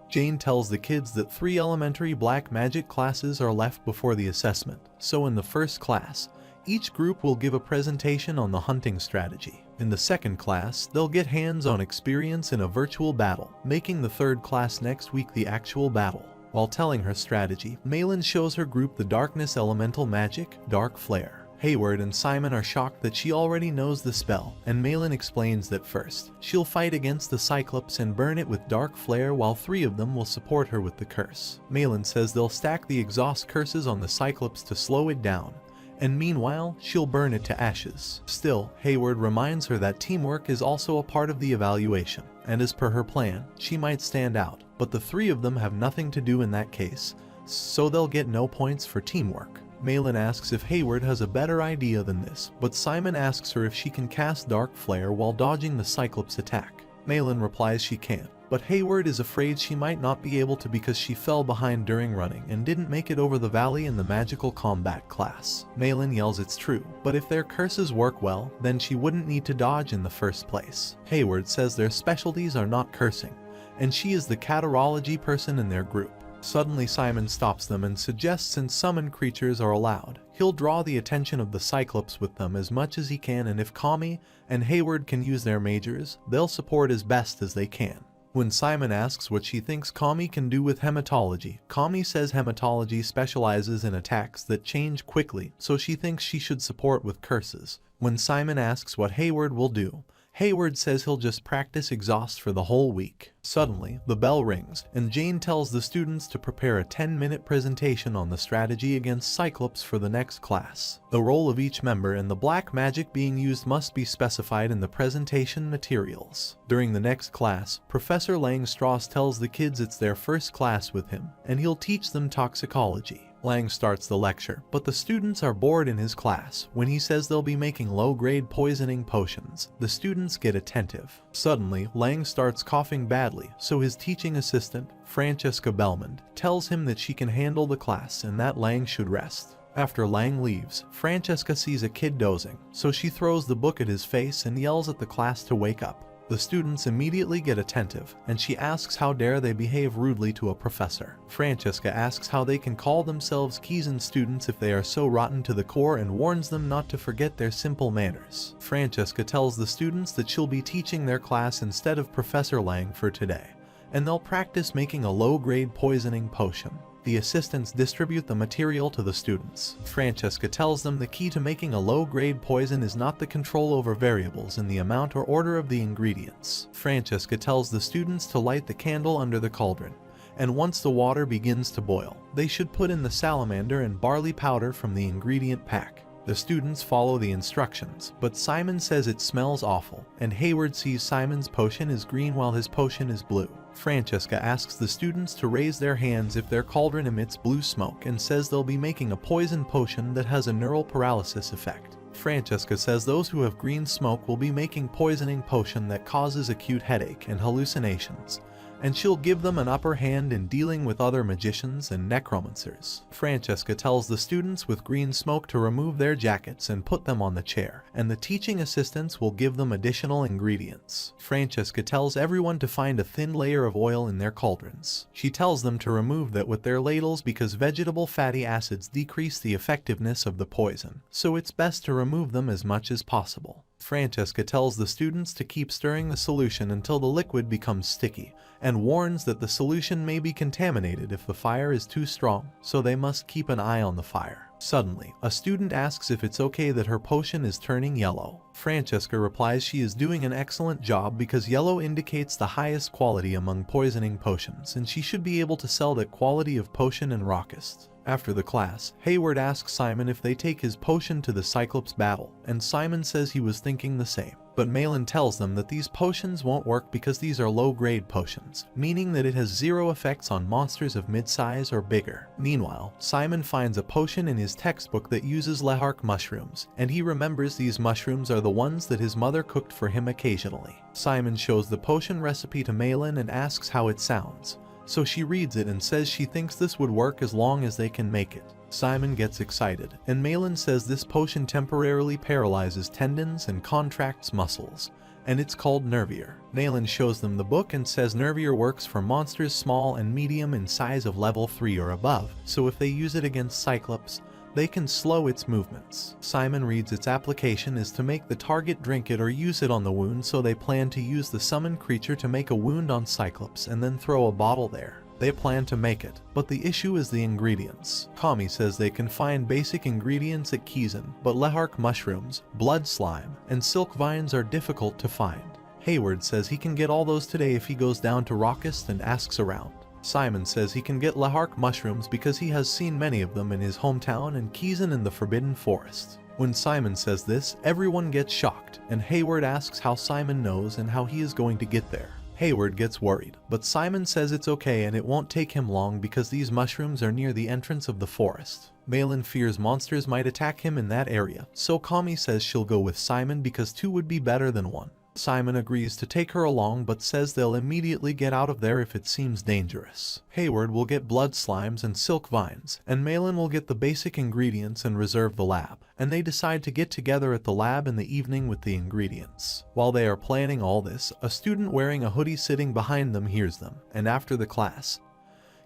Jane tells the kids that 3 elementary black magic classes are left before the assessment, so in the first class, each group will give a presentation on the hunting strategy. In the second class, they'll get hands-on experience in a virtual battle, making the third class next week the actual battle. While telling her strategy, Malin shows her group the darkness elemental magic, Dark Flare. Hayward and Simon are shocked that she already knows the spell, and Malin explains that first, she'll fight against the Cyclops and burn it with Dark Flare while 3 of them will support her with the curse. Malin says they'll stack the exhaust curses on the Cyclops to slow it down, and meanwhile, she'll burn it to ashes. Still, Hayward reminds her that teamwork is also a part of the evaluation, and as per her plan, she might stand out, but the 3 of them have nothing to do in that case, so they'll get no points for teamwork. Malin asks if Hayward has a better idea than this, but Simon asks her if she can cast Dark Flare while dodging the Cyclops attack. Malin replies she can't, but Hayward is afraid she might not be able to because she fell behind during running and didn't make it over the valley in the magical combat class. Malin yells it's true, but if their curses work well, then she wouldn't need to dodge in the first place. Hayward says their specialties are not cursing, and she is the catarology person in their group. Suddenly Simon stops them and suggests since summoned creatures are allowed, he'll draw the attention of the Cyclops with them as much as he can, and if Kami and Hayward can use their majors, they'll support as best as they can. When Simon asks what she thinks Kami can do with hematology, Kami says hematology specializes in attacks that change quickly, so she thinks she should support with curses. When Simon asks what Hayward will do, Hayward says he'll just practice exhaust for the whole week. Suddenly, the bell rings, and Jane tells the students to prepare a 10-minute presentation on the strategy against Cyclops for the next class. The role of each member and the black magic being used must be specified in the presentation materials. During the next class, Professor Langstrauss tells the kids it's their first class with him, and he'll teach them toxicology. Lang starts the lecture, but the students are bored in his class. When he says they'll be making low-grade poisoning potions, the students get attentive. Suddenly, Lang starts coughing badly, so his teaching assistant, Francesca Belmond, tells him that she can handle the class and that Lang should rest. After Lang leaves, Francesca sees a kid dozing, so she throws the book at his face and yells at the class to wake up. The students immediately get attentive, and she asks how dare they behave rudely to a professor. Francesca asks how they can call themselves Keysen students if they are so rotten to the core and warns them not to forget their simple manners. Francesca tells the students that she'll be teaching their class instead of Professor Lang for today, and they'll practice making a low-grade poisoning potion. The assistants distribute the material to the students. Francesca tells them the key to making a low-grade poison is not the control over variables in the amount or order of the ingredients. Francesca tells the students to light the candle under the cauldron, and once the water begins to boil, they should put in the salamander and barley powder from the ingredient pack. The students follow the instructions, but Simon says it smells awful, and Hayward sees Simon's potion is green while his potion is blue. Francesca asks the students to raise their hands if their cauldron emits blue smoke and says they'll be making a poison potion that has a neural paralysis effect. Francesca says those who have green smoke will be making poisoning potion that causes acute headache and hallucinations, and she'll give them an upper hand in dealing with other magicians and necromancers. Francesca tells the students with green smoke to remove their jackets and put them on the chair, and the teaching assistants will give them additional ingredients. Francesca tells everyone to find a thin layer of oil in their cauldrons. She tells them to remove that with their ladles because vegetable fatty acids decrease the effectiveness of the poison, so it's best to remove them as much as possible. Francesca tells the students to keep stirring the solution until the liquid becomes sticky, and warns that the solution may be contaminated if the fire is too strong, so they must keep an eye on the fire. Suddenly, a student asks if it's okay that her potion is turning yellow. Francesca replies she is doing an excellent job because yellow indicates the highest quality among poisoning potions, and she should be able to sell that quality of potion and raucous. After the class, Hayward asks Simon if they take his potion to the Cyclops battle, and Simon says he was thinking the same. But Malin tells them that these potions won't work because these are low-grade potions, meaning that it has zero effects on monsters of mid-size or bigger. Meanwhile, Simon finds a potion in his textbook that uses lehark mushrooms, and he remembers these mushrooms are the ones that his mother cooked for him occasionally. Simon shows the potion recipe to Malin and asks how it sounds, so she reads it and says she thinks this would work as long as they can make it. Simon gets excited, and Malin says this potion temporarily paralyzes tendons and contracts muscles, and it's called Nervier. Nayland shows them the book and says Nervier works for monsters small and medium in size of level 3 or above, so if they use it against Cyclops, they can slow its movements. Simon reads its application is to make the target drink it or use it on the wound, so they plan to use the summoned creature to make a wound on Cyclops and then throw a bottle there. They plan to make it, but the issue is the ingredients. Kami says they can find basic ingredients at Kizan, but lehark mushrooms, blood slime, and silk vines are difficult to find. Hayward says he can get all those today if he goes down to Rockist and asks around. Simon says he can get lehark mushrooms because he has seen many of them in his hometown and Kizan in the Forbidden Forest. When Simon says this, everyone gets shocked, and Hayward asks how Simon knows and how he is going to get there. Hayward gets worried, but Simon says it's okay and it won't take him long because these mushrooms are near the entrance of the forest. Malin fears monsters might attack him in that area, so Kami says she'll go with Simon because 2 would be better than 1. Simon agrees to take her along but says they'll immediately get out of there if it seems dangerous. Hayward will get blood slimes and silk vines, and Malin will get the basic ingredients and reserve the lab, and they decide to get together at the lab in the evening with the ingredients. While they are planning all this, a student wearing a hoodie sitting behind them hears them, and after the class,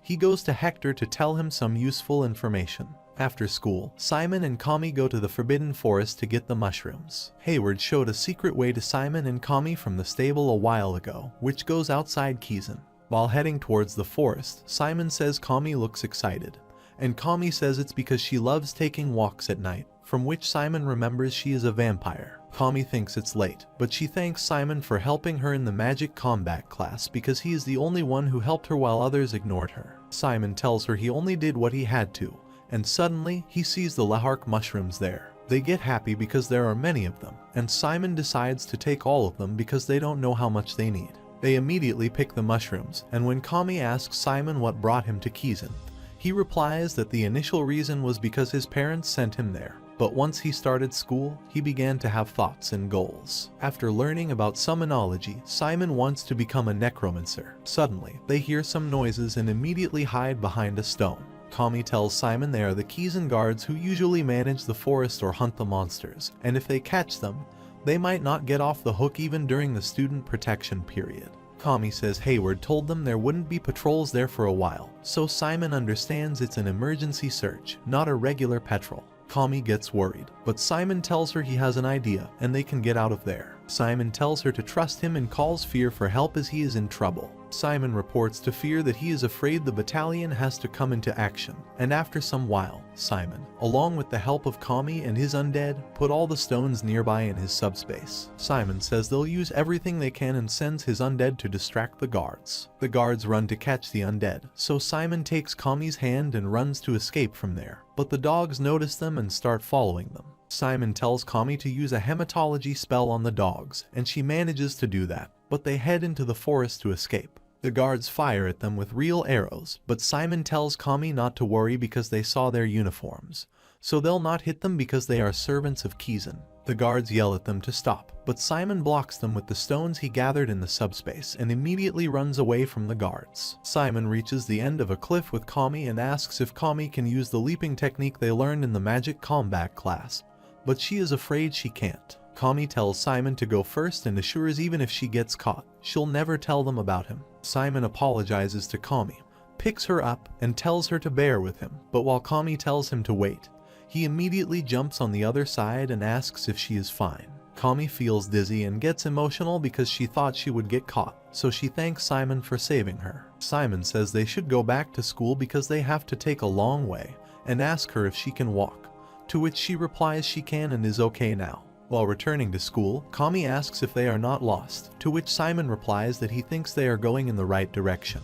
he goes to Hector to tell him some useful information. After school, Simon and Kami go to the Forbidden Forest to get the mushrooms. Hayward showed a secret way to Simon and Kami from the stable a while ago, which goes outside Kizan. While heading towards the forest, Simon says Kami looks excited, and Kami says it's because she loves taking walks at night, from which Simon remembers she is a vampire. Kami thinks it's late, but she thanks Simon for helping her in the magic combat class because he is the only one who helped her while others ignored her. Simon tells her he only did what he had to, and suddenly he sees the lehark mushrooms there. They get happy because there are many of them, and Simon decides to take all of them because they don't know how much they need. They immediately pick the mushrooms, and when Kami asks Simon what brought him to Kizan, he replies that the initial reason was because his parents sent him there. But once he started school, he began to have thoughts and goals. After learning about summonology, Simon wants to become a necromancer. Suddenly, they hear some noises and immediately hide behind a stone. Kami tells Simon they are the Kizan guards who usually manage the forest or hunt the monsters, and if they catch them, they might not get off the hook even during the student protection period. Kami says Hayward told them there wouldn't be patrols there for a while, so Simon understands it's an emergency search, not a regular patrol. Kami gets worried, but Simon tells her he has an idea and they can get out of there. Simon tells her to trust him and calls Fear for help as he is in trouble. Simon reports to Fear that he is afraid the battalion has to come into action, and after some while, Simon, along with the help of Kami and his undead, put all the stones nearby in his subspace. Simon says they'll use everything they can and sends his undead to distract the guards. The guards run to catch the undead, so Simon takes Kami's hand and runs to escape from there, but the dogs notice them and start following them. Simon tells Kami to use a hematology spell on the dogs, and she manages to do that, but they head into the forest to escape. The guards fire at them with real arrows, but Simon tells Kami not to worry because they saw their uniforms, so they'll not hit them because they are servants of Kizan. The guards yell at them to stop, but Simon blocks them with the stones he gathered in the subspace and immediately runs away from the guards. Simon reaches the end of a cliff with Kami and asks if Kami can use the leaping technique they learned in the magic combat class, but she is afraid she can't. Kami tells Simon to go first and assures even if she gets caught, she'll never tell them about him. Simon apologizes to Kami, picks her up, and tells her to bear with him, but while Kami tells him to wait, he immediately jumps on the other side and asks if she is fine. Kami feels dizzy and gets emotional because she thought she would get caught, so she thanks Simon for saving her. Simon says they should go back to school because they have to take a long way, and ask her if she can walk, to which she replies she can and is okay now. While returning to school, Kami asks if they are not lost, to which Simon replies that he thinks they are going in the right direction.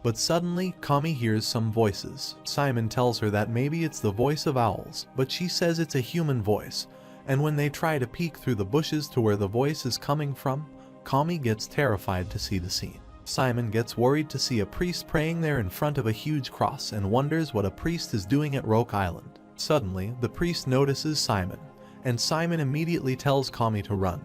But suddenly, Kami hears some voices. Simon tells her that maybe it's the voice of owls, but she says it's a human voice, and when they try to peek through the bushes to where the voice is coming from, Kami gets terrified to see the scene. Simon gets worried to see a priest praying there in front of a huge cross and wonders what a priest is doing at Roke Island. Suddenly, the priest notices Simon, and Simon immediately tells Kami to run,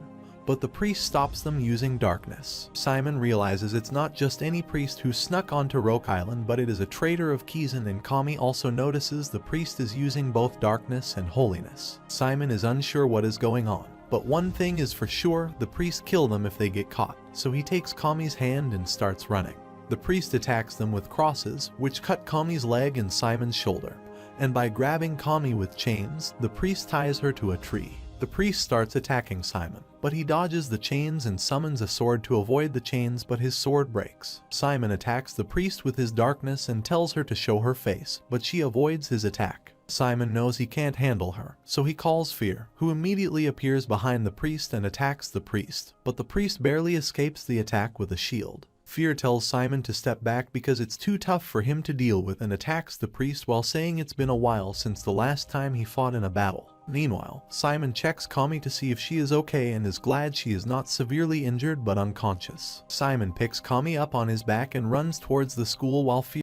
but the priest stops them using darkness. Simon realizes it's not just any priest who snuck onto Roke Island, but it is a traitor of Kizan, and Kami also notices the priest is using both darkness and holiness. Simon is unsure what is going on, But one thing is for sure, the priest kill them if they get caught, so he takes Kami's hand and starts running. The priest attacks them with crosses, which cut Kami's leg and Simon's shoulder, and by grabbing Kami with chains, the priest ties her to a tree. The priest starts attacking Simon, but he dodges the chains and summons a sword to avoid the chains, but his sword breaks. Simon attacks the priest with his darkness and tells her to show her face, but she avoids his attack. Simon knows he can't handle her, so he calls Fear, who immediately appears behind the priest and attacks the priest, but the priest barely escapes the attack with a shield. Fear tells Simon to step back because it's too tough for him to deal with and attacks the priest while saying it's been a while since the last time he fought in a battle. Meanwhile, Simon checks Kami to see if she is okay and is glad she is not severely injured but unconscious. Simon picks Kami up on his back and runs towards the school while Fear